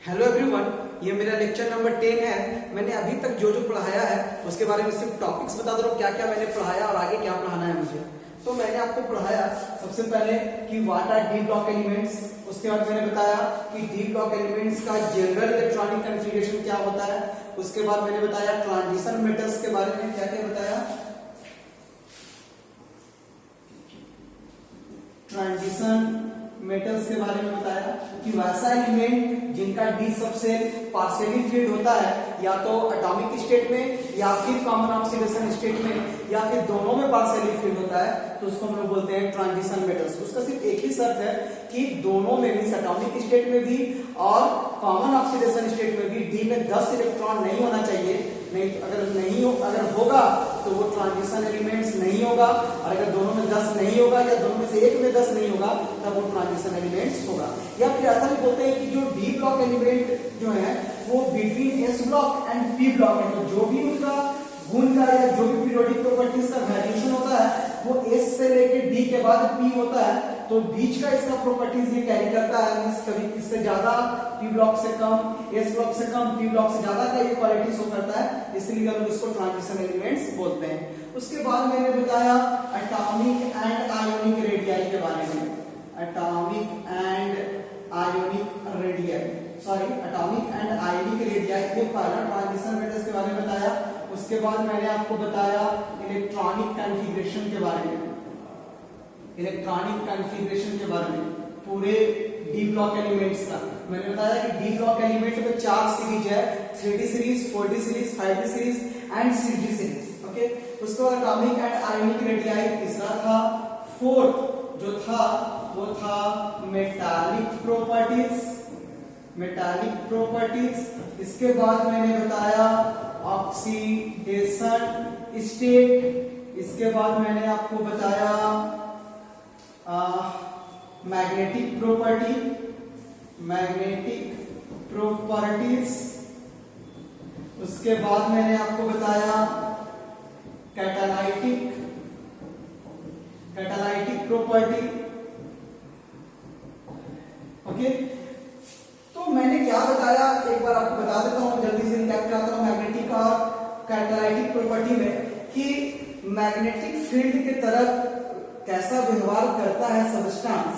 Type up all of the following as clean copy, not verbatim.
Hello everyone, ये मेरा lecture number 10 है। मैंने अभी तक जो जो पढ़ाया है उसके बारे में सिर्फ टॉपिक्स बता दे रहा हूँ, क्या क्या मैंने पढ़ाया और आगे क्या पढ़ाना है मुझे। तो मैंने आपको पढ़ाया सबसे पहले कि what R D block elements. उसके बाद मैंने बताया कि डी ब्लॉक एलिमेंट्स का जनरल इलेक्ट्रॉनिक कन्फिगरेशन क्या होता है। उसके बाद मैंने बताया ट्रांजिशन मेटल्स के बारे में, क्या क्या बताया, ट्रांजिशन मेटल्स के बारे में बताया कि वैसा एलिमेंट जिनका डी सबसे पार्शियली फिल्ड होता है, या तो एटॉमिक स्टेट में या फिर कॉमन ऑक्सीडेशन स्टेट में या फिर दोनों में पार्शियली फिल्ड होता है, तो उसको हम लोग बोलते हैं ट्रांजिशन मेटल्स। उसका सिर्फ एक ही शर्त है कि दोनों में भी, एटॉमिक स्टेट में भी और कॉमन ऑक्सीडेशन स्टेट में भी डी में 10 इलेक्ट्रॉन नहीं होना चाहिए। नहीं, अगर होगा तो वो ट्रांजिशन एलिमेंट्स नहीं होगा, और अगर दोनों में 10 नहीं होगा या दोनों में से एक में 10 नहीं होगा तब वो ट्रांजिशन एलिमेंट्स होगा। या फिर ऐसा भी बोलते हैं कि जो डी ब्लॉक एलिमेंट जो है वो between S block and P block है, तो जो भी उनका गुण का या जो भी पीरियोडिक प्रॉपर्टीज का वेरिएशन होता है वो एस से लेके डी के बाद पी होता है, तो बीच का इसका प्रॉपर्टीज ये कैरी करता है। मींस कभी इससे ज्यादा पी ब्लॉक से कम, एस ब्लॉक से कम, पी ब्लॉक से ज्यादा का ये क्वालिटी शो करता है, इसलिए हम इसको ट्रांजिशन एलिमेंट्स बोलते हैं। उसके बाद मैंने बताया एटॉमिक एंड आयोनिक रेडियाई के बारे में, atomic and ionic radii, atomic and ionic radii के पहला ट्रांजिशन मेटल्स के बारे में बताया। उसके बाद मैंने आपको बताया इलेक्ट्रॉनिक कॉन्फ़िगरेशन के बारे में, इलेक्ट्रॉनिक कॉन्फ़िगरेशन के बारे में पूरे डी ब्लॉक एलिमेंट्स का। मैंने बताया कि डी ब्लॉक एलिमेंट में 4 सीरीज है, 3D series, 4D series, 5D series and 6D series. Okay, उसके बाद एटॉमिक एंड आयोनिक रेडियाई तीसरा था। फोर्थ जो था वो था मेटालिक प्रॉपर्टीज, मेटालिक प्रॉपर्टीज। इसके बाद मैंने बताया ऑक्सीडेशन स्टेट। इसके बाद मैंने आपको बताया मैग्नेटिक प्रॉपर्टी, मैग्नेटिक प्रॉपर्टीज। उसके बाद मैंने आपको बताया कैटालाइटिक, कैटालाइटिक प्रॉपर्टी। ओके, तो मैंने क्या बताया एक बार आपको बता देता हूं, जल्दी से रिकैप कराता हूं। मैग्नेटिक और कैटालाइटिक प्रॉपर्टी में कि मैग्नेटिक फील्ड की तरफ कैसा व्यवहार करता है सबस्टांस,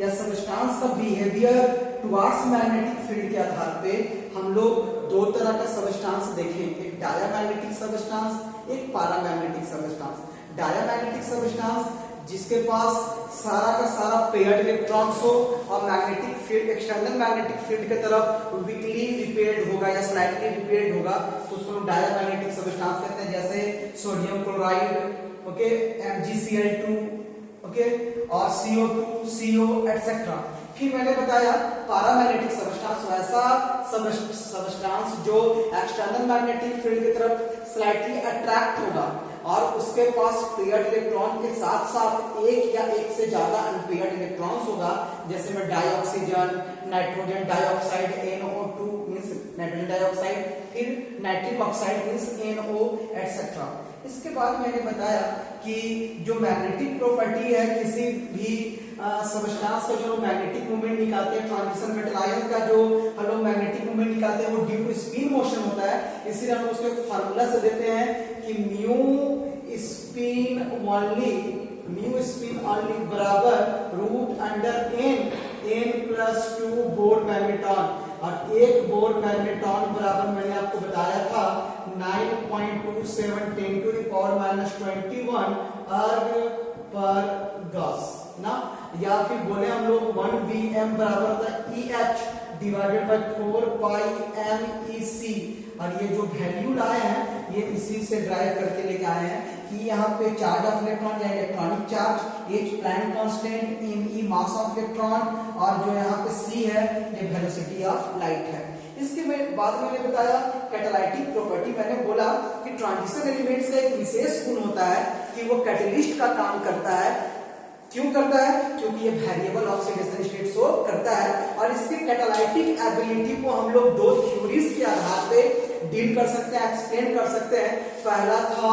या सबस्टांस का बिहेवियर टुवर्ड्स मैग्नेटिक फील्ड के आधार पे हम लोग दो तरह का सबस्टांस देखें, एक डायामैग्नेटिक सबस्टांस, एक पैरामैग्नेटिक सबस्टांस। डायामैग्नेटिक सबस्टांस जिसके पास सारा का सारा पेयर्ड इलेक्ट्रॉन्स हो और magnetic field, external magnetic field की तरफ वीकली रिपेयर्ड होगा या स्लाइटली रिपेयर्ड होगा, तो उसको हम डायामैग्नेटिक सबस्टांस कहते हैं, जैसे sodium chloride, okay, MgCl2, okay, और CO2, CO एटसेट्रा। फिर मैंने बताया पैरामैग्नेटिक सबस्टांस, वैसा सबस्टांस जो एक्सटर्नल मैग्नेटिक फील्ड की तरफ स्लाइटली अट्रैक्ट होगा और उसके पास पेयर्ड इलेक्ट्रॉन के साथ साथ एक या एक से ज्यादा अनपेयर्ड इलेक्ट्रॉन्स होगा, जैसे में dioxygen, nitrogen dioxide NO2 means nitrogen dioxide, फिर nitric oxide means NO etcetera. इसके बाद मैंने बताया कि जो मैग्नेटिक प्रॉपर्टी है किसी भी सबस्टांस का, जो मैग्नेटिक मूवमेंट निकालते हैं, ट्रांजिशन मेटल आयन का जो हम लोग मैग्नेटिक मूवमेंट निकालते हैं वो ड्यू टू स्पिन मोशन होता है, इसलिए हम उसको एक फार्मूला से देते हैं कि म्यू स्पिन ओनली बराबर root under n+2 Bohr magneton, और एक बोर मैग्नेटॉन बराबर मैंने आपको बताया था 9.27 10⁻21 अर्ग पर गॉस ना, या फिर बोले हम लोग 1 Bm बराबर होता है EH divided by 4 pi MEC। और ये जो वैल्यू लाए हैं ये इसी से ड्राइव करके लेके आए हैं कि यहाँ पे चार्ज ऑफ इलेक्ट्रॉन या electronic charge, H Planck constant, Me mass of electron, और जो यहाँ पे C है ये वेलोसिटी ऑफ लाइट है। इसके बाद मैंने बताया कैटालाइटिक प्रॉपर्टी। मैंने बोला कि ट्रांजिशन एलिमेंट्स का एक विशेष गुण होता है कि वो कैटलिस्ट का काम करता है। क्यों करता है? क्योंकि ये वेरिएबल ऑक्सीडेशन स्टेट शो करता है, और इसके कैटालाइटिक एबिलिटी को हम लोग दो थ्योरीज के आधार पे डील कर सकते हैं, एक्सप्लेन कर सकते हैं। पहला था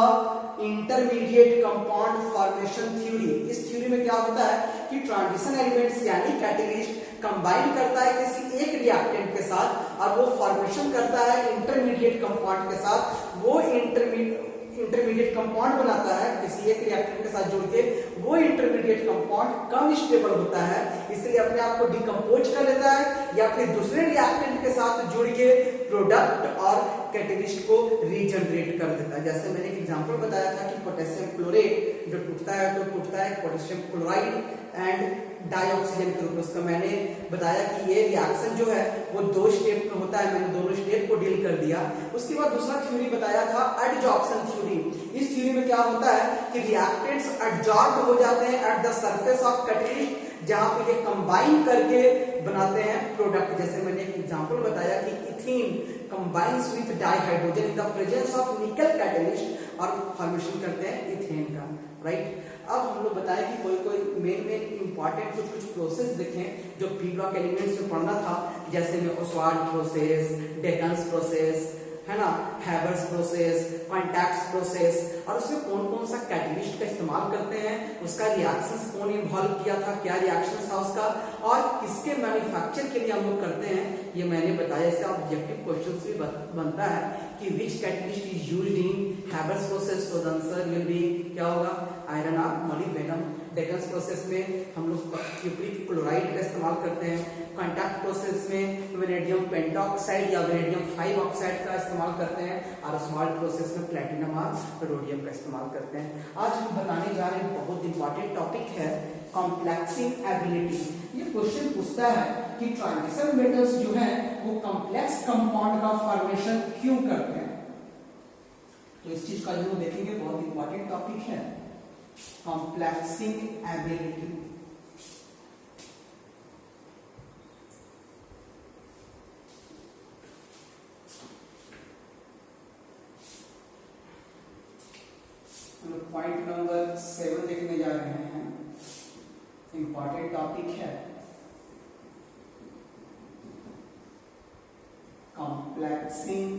इंटरमीडिएट कंपाउंड फॉर्मेशन थ्योरी। इस थ्योरी में क्या होता है कि ट्रांजिशन एलिमेंट्स यानी कैटलिस्ट कंबाइन करता है किसी एक रिएक्टेंट के साथ और वो फॉर्मेशन करता है इंटरमीडिएट कंपाउंड के साथ, वो इंटरमीडिएट कंपाउंड बनाता है किसी एक रिएक्टेंट के साथ जुड़ के, वो इंटरमीडिएट कंपाउंड कम स्टेबल होता है, इसलिए अपने आप को डिकम्पोज कर लेता है या फिर दूसरे रिएक्टेंट के साथ जुड़ के प्रोडक्ट और कैटेलिस्ट को रीजनरेट कर देता है। जैसे मैंने एक एग्जांपल बताया था कि पोटेशियम क्लोरेट जो टूटता है तो टूटता है पोटेशियम क्लोराइड एंड डाइऑक्सीजन के रूप में। उसका मैंने बताया कि ये रिएक्शन जो है वो 2 स्टेप में होता है, मैंने दोनों स्टेप को डील कर दिया। उसके बाद दूसरा थ्योरी बताया था एडजॉर्प्शन थ्योरी। इस थ्योरी में क्या होता है कि रिएक्टेंट्स एडजॉर्ब हो जाते हैं at the surface of catalyst, जहां पे ये कंबाइन करके बनाते हैं प्रोडक्ट। जैसे मैंने एक एग्जांपल बताया कि ethene combines with dihydrogen in the presence of निकल कैटेलिस्ट और फॉर्मेशन करते हैं इथेन का, राइट। अब हम लोग बताएं कि कोई मेन इंपॉर्टेंट कुछ प्रोसेस देखें जो पी ब्लॉक एलिमेंट्स में पढ़ना था, जैसे में ओस्वाल्ड प्रोसेस, डेकन्स प्रोसेस, है ना, हैबर्स प्रोसेस, कॉन्टैक्ट प्रोसेस, और उसमें कौन कौन सा कैटलिस्ट का इस्तेमाल करते हैं, उसका रिएक्शंस कौन इन्वॉल्व किया था, क्या रिएक्शंस था उसका, और किसके मैन्युफैक्चर के लिए हम लोग करते हैं, ये मैंने बताया। इससे ऑब्जेक्टिव क्वेश्चंस भी बनता है कि which catalyst is used in Haber's process, तो द आंसर विल बी क्या होगा, आयरन और मोलिब्डेनम। डेकन्स प्रोसेस में हम लोग क्यूप्रिक क्लोराइड का इस्तेमाल करते हैं। कॉन्टैक्ट प्रोसेस में वेनेडियम पेंटॉक्साइड या वेनेडियम 5 ऑक्साइड का इस्तेमाल करते हैं, और ओस्वाल्ड प्रोसेस में प्लैटिनम और रोडियम का इस्तेमाल करते हैं। आज हम बताने जा रहे हैं बहुत इंपॉर्टेंट टॉपिक है कॉम्प्लेक्सिंग एबिलिटी। ये क्वेश्चन पूछता है कि ट्रांजिशन मेटल्स जो है वो कॉम्प्लेक्स कंपाउंड का फॉर्मेशन क्यों करते हैं, तो इस चीज का जो हम देखेंगे बहुत इंपॉर्टेंट टॉपिक है कॉम्प्लेक्सिंग एबिलिटी। पॉइंट नंबर 7 देखने जा रहे हैं, इंपॉर्टेंट टॉपिक है कॉम्प्लेक्सिंग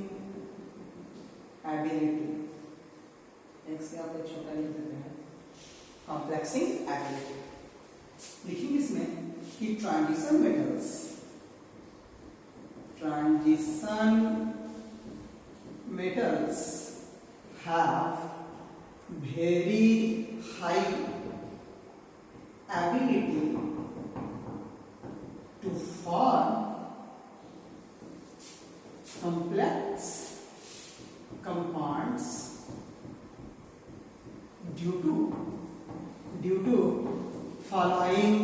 एबिलिटी। एक से आप एक छोटा लिख देते हैं कॉम्प्लेक्सिंग एबिलिटी। लिखेंगे इसमें कि transition metals have very high ability to form complex compounds due to following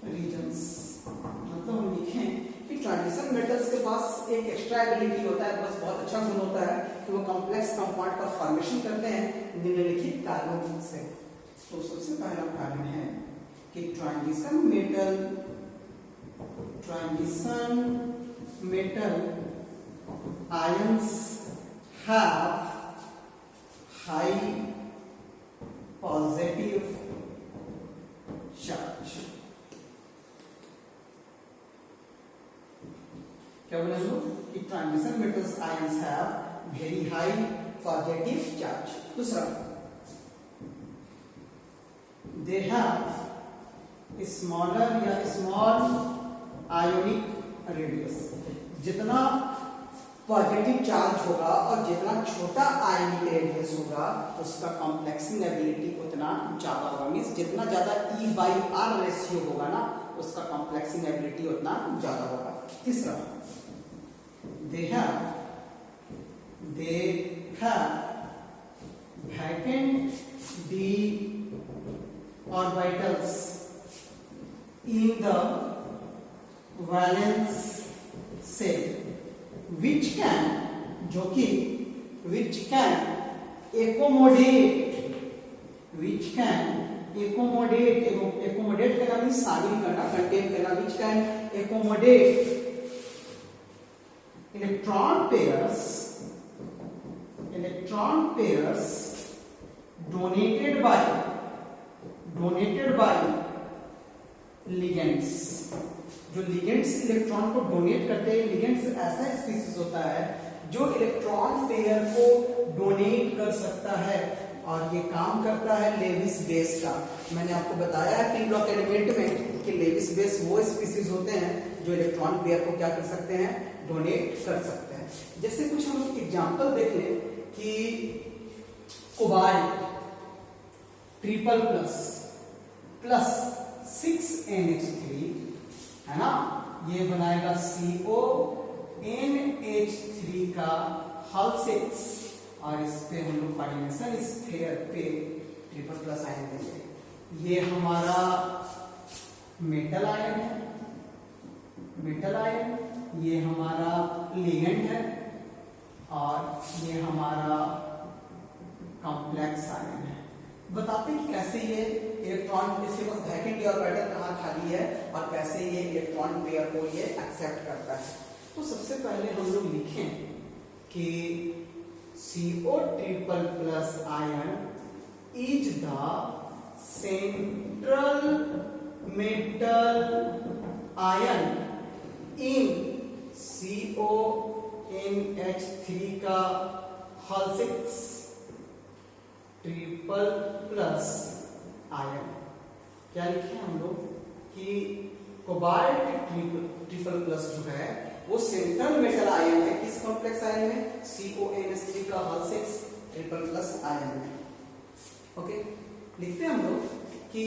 reasons। मतलब हम लिखें कि ट्रांजिशन मेटल्स के पास एक एक्स्ट्रा एबिलिटी होता है, बस बहुत अच्छा गुण होता है कि वो कॉम्प्लेक्स कंपाउंड का फॉर्मेशन करते हैं निम्नलिखित कारणों से। तो सबसे पहला कारण है कि transition metal ions have high positive charge. क्या बोले हम लोग कि transition metals ions have very high positive charge. दूसरा, दे हैव स्मॉलर या स्मॉल आयोनिक रेडियस। जितना पॉजिटिव चार्ज होगा और जितना छोटा आयनिक रेडियस होगा उसका कॉम्प्लेक्सिंग एबिलिटी उतना ज्यादा होगा। मींस जितना ज्यादा E/R रेशियो होगा ना उसका कॉम्प्लेक्सिंग एबिलिटी उतना ज्यादा होगा। तीसरा, they have vacant d orbitals in the valence shell which can accommodate करना मीन्स शामिल करना, कंटेन करना, which can accommodate electron pairs donated by ligands। जो लिगेंड्स इलेक्ट्रॉन को डोनेट करते हैं, लिगेंड्स ऐसा स्पीसीज होता है जो इलेक्ट्रॉन पेयर को डोनेट कर सकता है और ये काम करता है लेविस बेस का। मैंने आपको बताया है पी ब्लॉक एलिमेंट में कि लेविस बेस वो स्पीसीज होते हैं जो इलेक्ट्रॉन पेयर को क्या कर सकते हैं, डोनेट कर सकते हैं। जैसे कुछ हम लोग एग्जांपल देख लें कि cobalt triple plus plus 6NH3 है ना, ये बनाएगा CONH3 का हल 6 और इस पे हम लोग कोऑर्डिनेशन इस पेयर पे ट्रिपल प्लस आयन देंगे। ये हमारा मेटल आयन है, मेटल आयन, ये हमारा लिगेंड है और ये हमारा कॉम्प्लेक्स आयन है। बताते हैं कि कैसे ये इलेक्ट्रॉन, इसके पास वैकेंट ऑर्बिटल कहाँ खाली है और कैसे ये इलेक्ट्रॉन पेयर को ये एक्सेप्ट करता है। तो सबसे पहले हम लोग लिखें कि CO triple plus ion is the central metal ion in CONH3 का हल 6 ट्रिपल प्लस आयन। क्या लिखे हम लोग कि कोबाल्ट ट्रिपल प्लस जो है वो सेंट्रल मेटल आयन है किस कॉम्प्लेक्स आयन में, CONH3 का हल 6 ट्रिपल प्लस आयन में। ओके, लिखते हैं हम लोग कि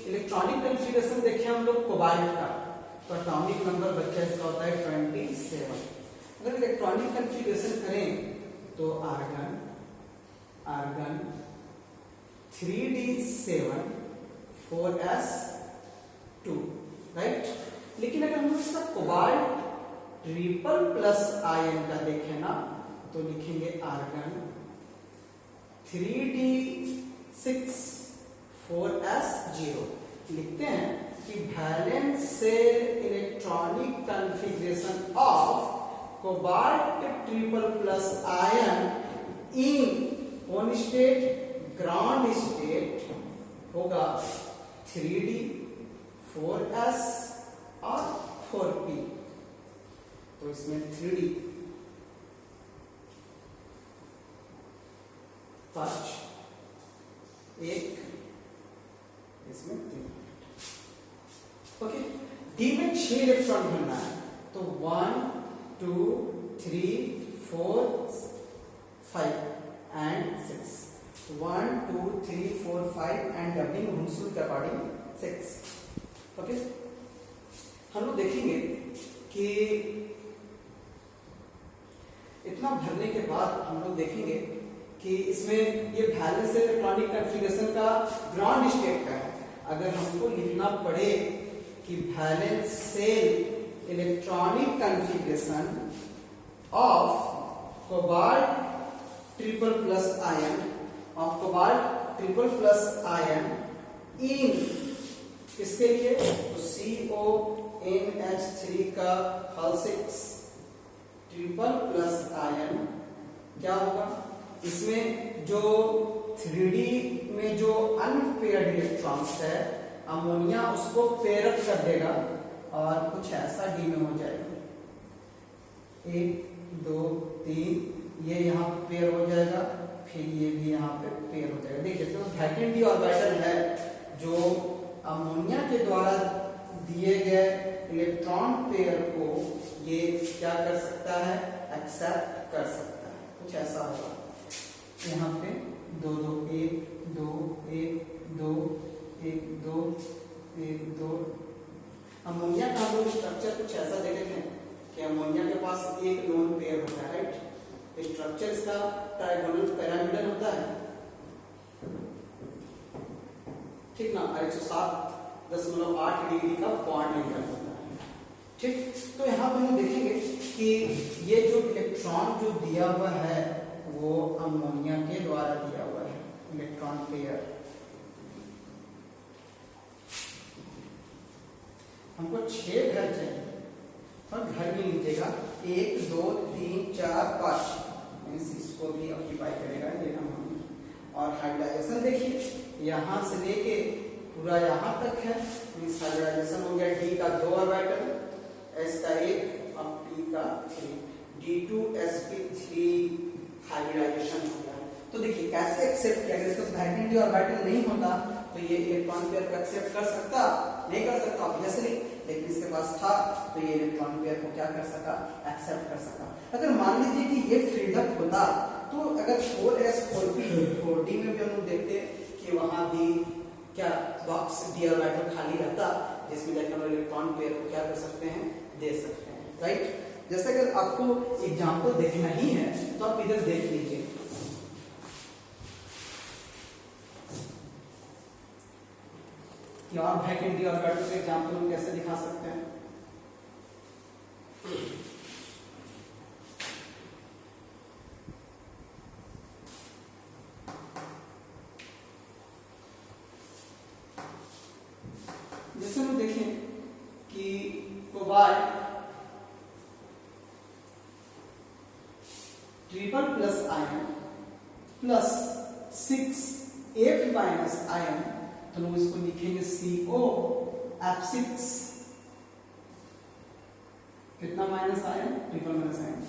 इलेक्ट्रॉनिक कॉन्फ़िगरेशन देखें हम लोग कोबाल्ट का, तो एटॉमिक नंबर बच्चा इसका होता है 27। अगर इलेक्ट्रॉनिक कॉन्फ़िगरेशन करें तो argon argon 3d7 4s2, right. लेकिन अगर हम इसका कोबाल्ट ट्रिपल प्लस आयन का देखें ना तो लिखेंगे आर्गन 3d6 4s0। लिखते हैं कि valence shell electronic configuration of cobalt triple plus ion इन कौन स्टेट, ग्राउंड स्टेट होगा 3d 4s और 4p। तो इसमें 3d फर्स्ट एक, इसमें 3। ओके, डी में 6 इलेक्ट्रॉन भरना है तो 1 2 3 4 5 एंड 6, 1 2 3 4 5 एंड डबलिंग रूल के अकॉर्डिंग 6। ओके, हम लोग देखेंगे कि इतना भरने के बाद हम लोग देखेंगे कि इसमें ये वैलेंस इलेक्ट्रॉनिक कॉन्फ़िगरेशन का ग्राउंड स्टेट का है। अगर हमको लिखना पड़े कि valence shell electronic configuration of cobalt triple plus ion इन इसके लिए तो CONH3 का हल 6 ट्रिपल प्लस आयन क्या होगा, इसमें जो 3d में जो अनपेयर्ड इलेक्ट्रॉन्स है अमोनिया उसको पेयर अप कर देगा और कुछ ऐसा d में हो जाएगा, 1 2 3, ये यहाँ पे पेयर हो जाएगा, फिर ये भी यहाँ पे पेयर हो जाएगा। देखिए तो वैकेंट ऑर्बिटल है जो अमोनिया के द्वारा दिए गए इलेक्ट्रॉन पेयर को ये क्या कर सकता है, एक्सेप्ट कर सकता है। कुछ ऐसा होगा, यहाँ पे 2 2 1 2 1 2 1 2 1 2। अमोनिया का हम लोग स्ट्रक्चर कुछ ऐसा देखे थे कि अमोनिया के पास एक लोन पेयर होता है, राइट। स्ट्रक्चर इसका ट्राइगोनल पिरामिडल होता है, ठीक ना, 107.8 डिग्री का बॉन्ड एंगल होता है, ठीक। तो यहाँ पे हम देखेंगे कि ये जो इलेक्ट्रॉन जो दिया हुआ है वो अमोनिया के द्वारा दिया हुआ है इलेक्ट्रॉन पेयर। हमको 6 घर चाहिए, तो घर में लीजिएगा 1 2 3 4 5, इसको भी ऑक्यूपाई करेगा ये अमोनिया। और हाइब्रिडाइजेशन देखिए यहाँ से लेके पूरा यहाँ तक है, मींस हाइब्रिडाइजेशन हो गया d का 2 ऑर्बिटल, s का 1 और p का 3, d2sp3 हाइब्रिडाइजेशन हो गया। तो देखिए कैसे एक्सेप्ट किया, अगर इसका वैकेंट ऑर्बिटल नहीं होता तो ये इलेक्ट्रॉन पेयर को एक्सेप्ट कर सकता, नहीं कर सकता ऑब्वियसली, लेकिन इसके पास था तो ये इलेक्ट्रॉन पेयर को क्या कर सका, एक्सेप्ट कर सका। अगर मान लीजिए कि ये फील्ड अप होता तो अगर 4s 4p 4d में भी हम लोग देखते कि वहां भी क्या बॉक्स d ऑर्बिटल खाली रहता, जिसमें जाकर हम इलेक्ट्रॉन पेयर को क्या कर सकते हैं, दे सकते हैं, राइट। जैसे अगर आपको एग्जांपल देखना ही है तो आप इधर देख लीजिए, और वैकेंट डी ऑर्बिटल के एग्जांपल हम कैसे दिखा सकते हैं। जैसे हम देखें कि cobalt triple plus ion plus 6 minus ion, तो लोग इसको लिखेंगे COF6, कितना minus ion, triple minus ion,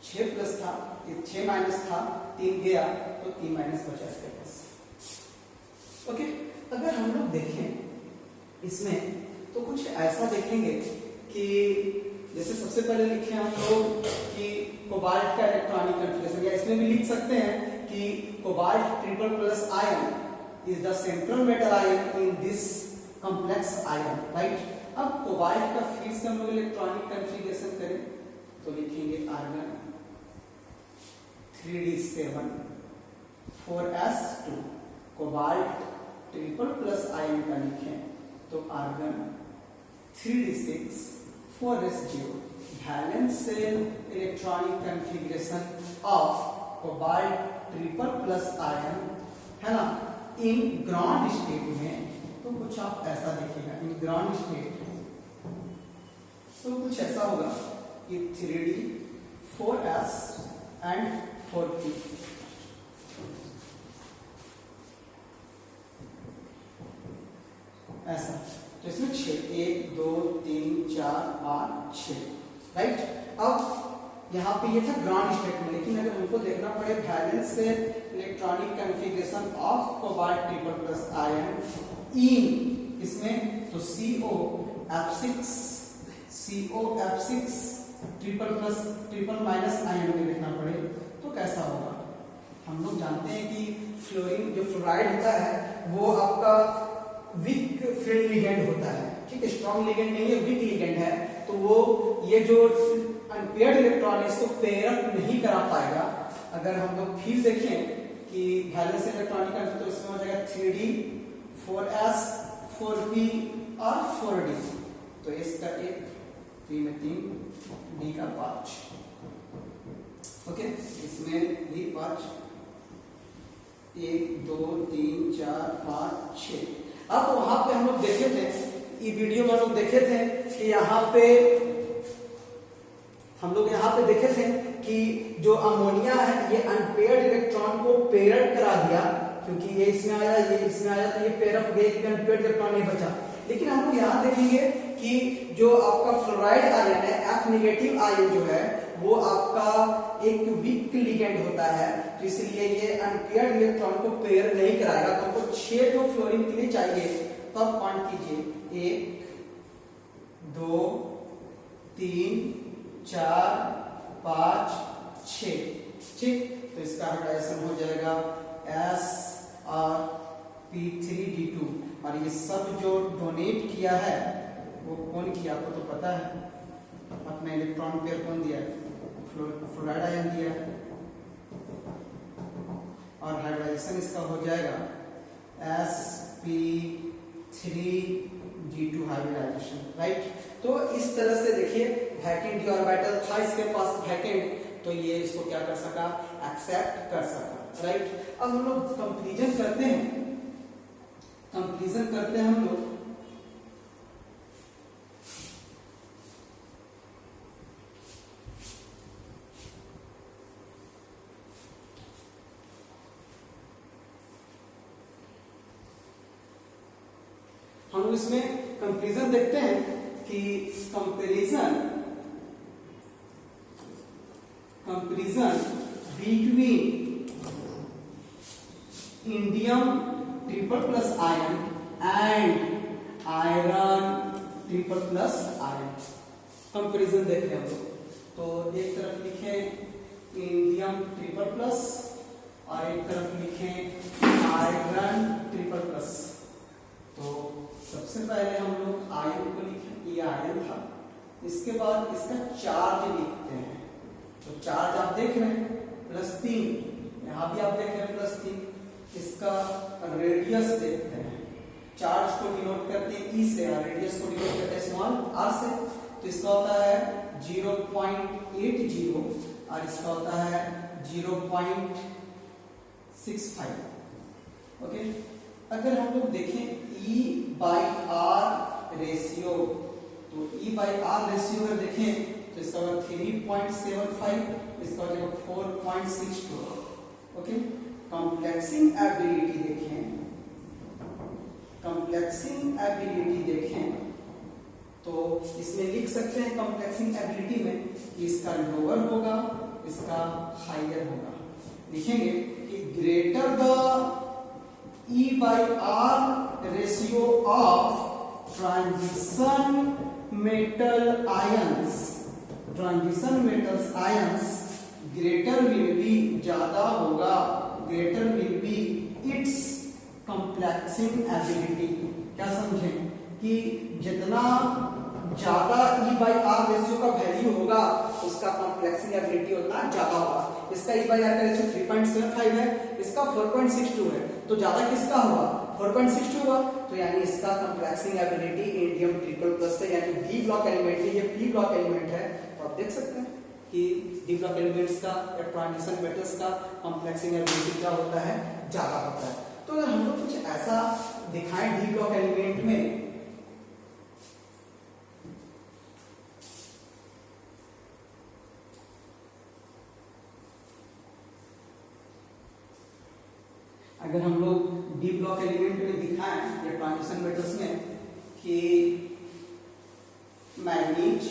6 plus था, 6 माइनस था, 3 गया तो 3 माइनस बचा इसके पास। ओके, अगर हम लोग देखें इसमें तो कुछ ऐसा देखेंगे कि जैसे सबसे पहले लिखे हम लोग कि कोबाल्ट का इलेक्ट्रॉनिक कॉन्फ़िगरेशन, या इसमें भी लिख सकते हैं कि cobalt triple plus ion is the central metal ion in this complex ion, right। अब कोबाल्ट का फिर से हम लोग इलेक्ट्रॉनिक कॉन्फ़िगरेशन करें तो लिखेंगे argon 3d7 4s2, cobalt triple plus ion का लिखें तो argon 3d6 4s0, valence shell electronic configuration of cobalt triple plus ion, है ना। इन ग्राउंड स्टेट में तो कुछ आप ऐसा देखिएगा, इन ग्राउंड स्टेट तो कुछ ऐसा होगा कि 3d 4s एंड 4p, ऐसा। तो इसमें 6 1 2 3 4 5 6, राइट। अब यहाँ पे ये था ग्राउंड स्टेट में, लेकिन अगर हमको देखना पड़े वैलेंस से electronic configuration of cobalt triple plus ion इन इसमें, तो COF6 ट्रिपल माइनस आयन में लिखना पड़े तो कैसा होगा। हम लोग जानते हैं कि फ्लोरीन जो फ्लोराइड होता है वो आपका वीक फील्ड लिगेंड होता है, ठीक है, स्ट्रॉन्ग लिगेंड नहीं है, वीक लिगेंड है, तो वो ये जो अनपेयर्ड इलेक्ट्रॉन इसको पेयर अप नहीं करा पाएगा। अगर हम लोग फिर देखें कि वैलेंस इलेक्ट्रॉनिक तो इसमें हो जाएगा 3d 4s 4p और 4d, तो इसका 1 3 में 3 d का 5, ओके, इसमें भी 5 1 2 3 4 5 6। अब वहां पे हम लोग देखे थे, ये वीडियो में हम लोग देखे थे कि यहाँ पे हम लोग यहाँ पे देखे थे कि जो अमोनिया है ये अनपेयर्ड इलेक्ट्रॉन को पेयर्ड करा दिया, क्योंकि ये इसमें आया ये इसमें आया तो ये पेयर अप गए, अनपेयर्ड इलेक्ट्रॉन नहीं बचा। लेकिन हम लोग यहाँ देखेंगे कि जो आपका फ्लोराइड आयन है, F नेगेटिव आयन जो है वो आपका एक वीक लिगेंड होता है, तो इसलिए ये अनपेयर्ड इलेक्ट्रॉन को पेयर नहीं कराएगा। तो हमको 6 तो फ्लोरीन के लिए चाहिए, तो आप काउंट कीजिए 1 2 3 4 5 6, ठीक। तो इसका हाइड्राइजेशन हो जाएगा Sr(P3D2), और ये सब जो डोनेट किया है वो कौन किया आपको तो पता है, अपना इलेक्ट्रॉन पेयर कौन दिया, फ्लोराइड आयन दिया, और हाइड्राइजेशन इसका हो जाएगा Sp3D2 हाइब्रिडाइजेशन, राइट। तो इस तरह से देखिए वैकेंट डी ऑर्बिटल था इसके पास वैकेंट, तो ये इसको क्या कर सका, एक्सेप्ट कर सका, राइट। अब हम लोग कंपैरिजन करते हैं, हम लोग इसमें कंपैरिजन देखते हैं कि comparison between indium triple plus ion and iron triple plus ion. Comparison देख रहे हैं हम लोग, तो एक तरफ लिखें इंडियम ट्रिपल प्लस और एक तरफ लिखें आयरन ट्रिपल प्लस। तो सबसे पहले हम लोग आयन को लिखें, ये आयन था, इसके बाद इसका चार्ज लिखते हैं। तो चार्ज आप देख रहे हैं +3, यहाँ भी आप देख रहे हैं +3। इसका रेडियस देखते हैं, चार्ज को डिनोट करते हैं ई से और रेडियस को डिनोट करते हैं स्मॉल आर से। तो इसका होता है 0.80 और इसका होता है 0.65। ओके, अगर हम लोग देखें E/R रेशियो, तो E/R रेशियो अगर देखें तो इसका होगा 3.75, इसका हो जाएगा 4.62। ओके, कॉम्प्लेक्सिंग एबिलिटी देखें, कॉम्प्लेक्सिंग एबिलिटी देखें तो इसमें लिख सकते हैं कॉम्प्लेक्सिंग एबिलिटी में कि इसका लोअर होगा, इसका हायर होगा। लिखेंगे कि greater the E/R ratio of transition metal ions, transition metals ions greater will be, ज्यादा होगा, greater will be it's complexing ability. क्या समझें कि जितना ज्यादा E/R रेशियो का वैल्यू होगा उसका कॉम्प्लेक्सिंग एबिलिटी उतना ज्यादा होगा। इसका E/R का रेशियो 3.75 है, इसका 4.62 है, तो ज्यादा किसका होगा? 4.62 हुआ, तो यानी इसका complexing ability indium triple plus से, यानी डी ब्लॉक एलिमेंट है, ये पी ब्लॉक एलिमेंट है। तो आप देख सकते हैं कि डी ब्लॉक एलिमेंट्स का या ट्रांजिशन मेटल्स का कॉम्प्लेक्सिंग एबिलिटी क्या होता है? ज्यादा होता है। तो अगर हम लोग कुछ ऐसा दिखाएं डी ब्लॉक एलिमेंट में, अगर हम लोग डी ब्लॉक एलिमेंट में दिखाएं या ट्रांजिशन मेटल्स में कि मैग्नीज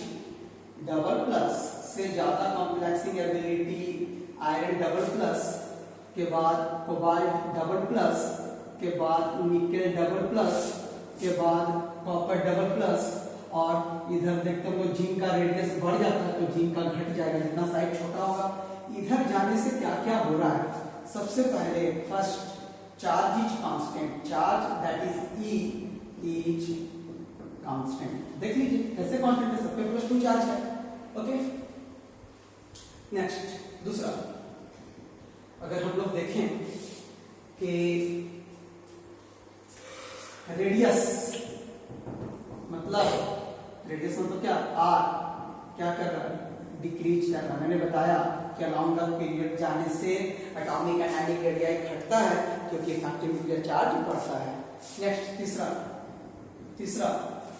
डबल प्लस से ज्यादा complexing ability iron double plus के बाद कोबाल्ट डबल प्लस के बाद निकेल डबल प्लस के बाद कॉपर डबल प्लस, और इधर देखते हो जिंक का रेडियस बढ़ जाता है तो जिंक का घट जाएगा, जितना साइड छोटा होगा। इधर जाने से क्या क्या हो रहा है? सबसे पहले first charge is constant, charge that is E is constant. देख लीजिए कैसे कांस्टेंट है, सब पे +2 चार्ज है। ओके, नेक्स्ट दूसरा, अगर हम लोग देखें कि रेडियस मतलब क्या R क्या कर रहा है? डिक्रीज कर रहा है। मैंने बताया कि अलोंग द पीरियड जाने से एटॉमिक एनालिक रेडियस घटता है क्योंकि इफेक्टिव न्यूक्लियर चार्ज बढ़ता है। नेक्स्ट तीसरा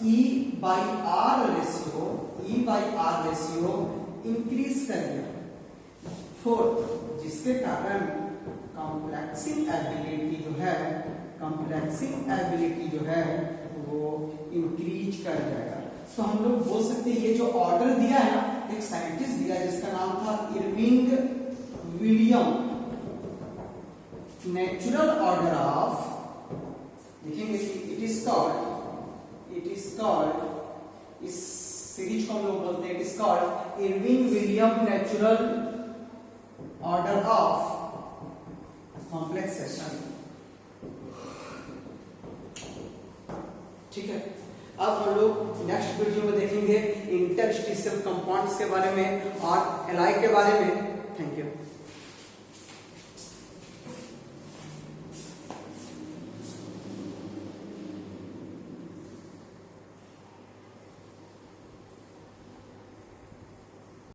E/R रेशियो इंक्रीज कर दिया। फोर्थ, जिसके कारण कॉम्प्लेक्सिंग एबिलिटी जो है वो इंक्रीज कर जाएगा। तो हम लोग बोल सकते हैं ये जो ऑर्डर दिया है ना, एक साइंटिस्ट दिया जिसका नाम था Irving William, natural order of, देखेंगे कि इट इज कॉल्ड, इस सीरीज को हम लोग बोलते हैं it is called Irving William natural order of complexation. ठीक है, अब हम लोग नेक्स्ट वीडियो में देखेंगे इंटरस्टिशियल कंपाउंड्स के बारे में और एलाइ के बारे में। Thank you.